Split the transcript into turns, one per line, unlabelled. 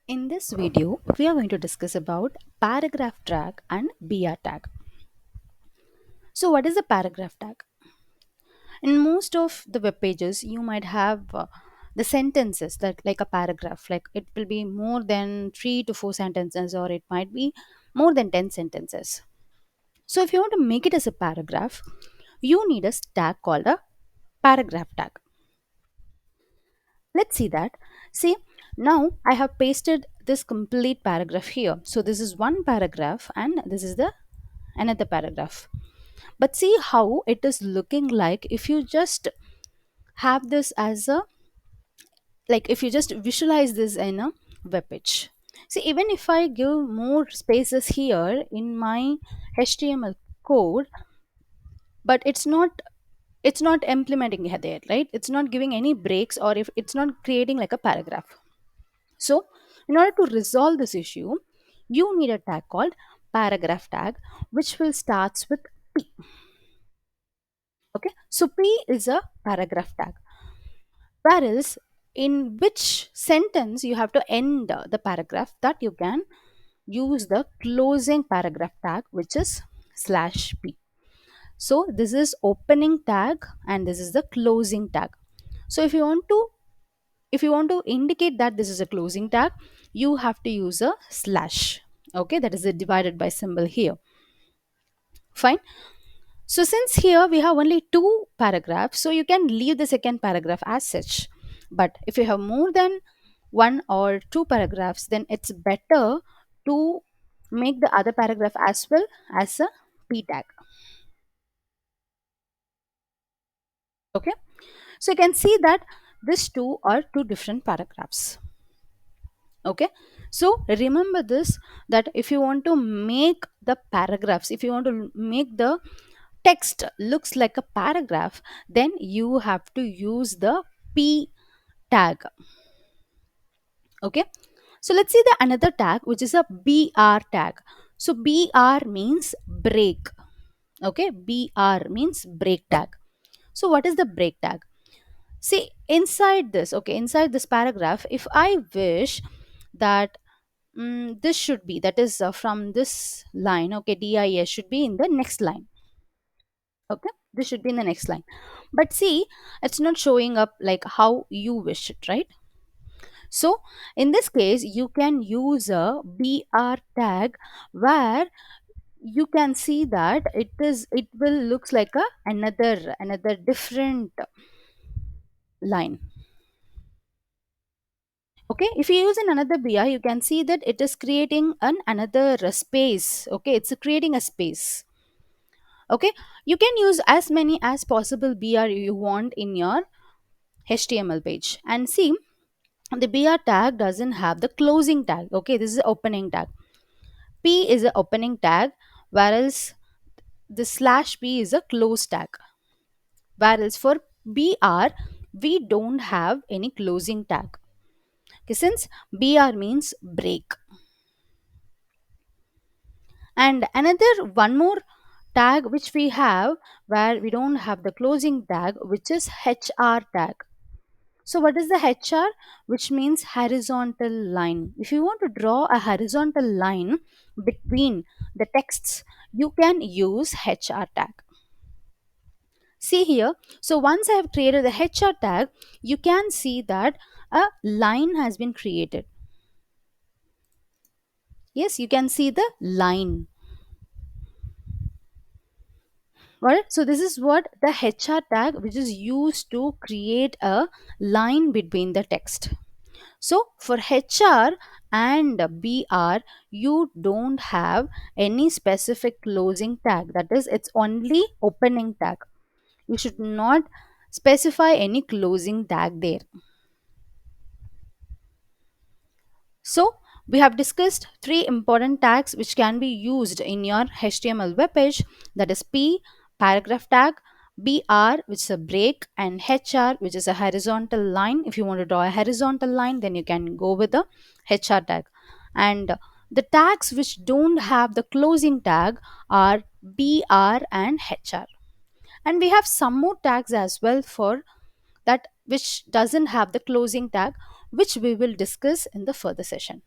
In this video, we are going to discuss about paragraph tag and BR tag. So what is a paragraph tag? In most of the web pages, you might have the sentences that like a paragraph, like it will be more than 3 to 4 sentences or it might be more than 10 sentences. So if you want to make it as a paragraph, you need a tag called a paragraph tag. Let's see that. See, now I have pasted this complete paragraph here. So this is one paragraph and this is the another paragraph. But see how it is looking like if you just have this as a, like if you just visualize this in a web page. See, even if I give more spaces here in my HTML code, but it's not implementing it there, right? It's not giving any breaks or if it's not creating like a paragraph. So in order to resolve this issue, you need a tag called paragraph tag, which will starts with P. Okay, so P is a paragraph tag, whereas in which sentence you have to end the paragraph, that you can use the closing paragraph tag, which is slash P. So this is opening tag and this is the closing tag. So if you want to indicate that this is a closing tag, you have to use a slash. Okay, that is a divided by symbol here. Fine. So since here we have only two paragraphs, so you can leave the second paragraph as such. But if you have more than one or two paragraphs, then it's better to make the other paragraph as well as a p tag. Okay. So you can see that these two are two different paragraphs. Okay, so remember this, that if you want to make the paragraphs, if you want to make the text looks like a paragraph, then you have to use the p tag. Okay, so let's see the another tag, which is a br tag. So br means break. Okay, br means break tag. So what is the break tag? See, inside this, okay, inside this paragraph, if I wish that this should be, that is from this line, okay, dis should be in the next line. Okay, this should be in the next line, but see, it's not showing up like how you wish it, right? So in this case, you can use a br tag, where you can see that it will looks like a another different line. Okay, if you use in another br, you can see that it is creating an another space. Okay, it's creating a space. Okay, you can use as many as possible br you want in your html page. And see, the br tag doesn't have the closing tag. Okay, this is the opening tag. P is the opening tag, whereas the slash p is a close tag, whereas for br we don't have any closing tag. Okay, since br means break. And another one more tag which we have, where we don't have the closing tag, which is hr tag. So what is the hr? Which means horizontal line. If you want to draw a horizontal line between the texts, you can use hr tag. See here, so once I have created the hr tag, you can see that a line has been created. Yes, you can see the line. Alright, so this is what the hr tag, which is used to create a line between the text. So for hr and br, you don't have any specific closing tag, that is, it's only opening tag. You should not specify any closing tag there. So we have discussed three important tags which can be used in your HTML web page, that is P, paragraph tag, BR, which is a break, and HR, which is a horizontal line. If you want to draw a horizontal line, then you can go with the HR tag. And the tags which don't have the closing tag are BR and HR. And we have some more tags as well for that which doesn't have the closing tag, which we will discuss in the further session.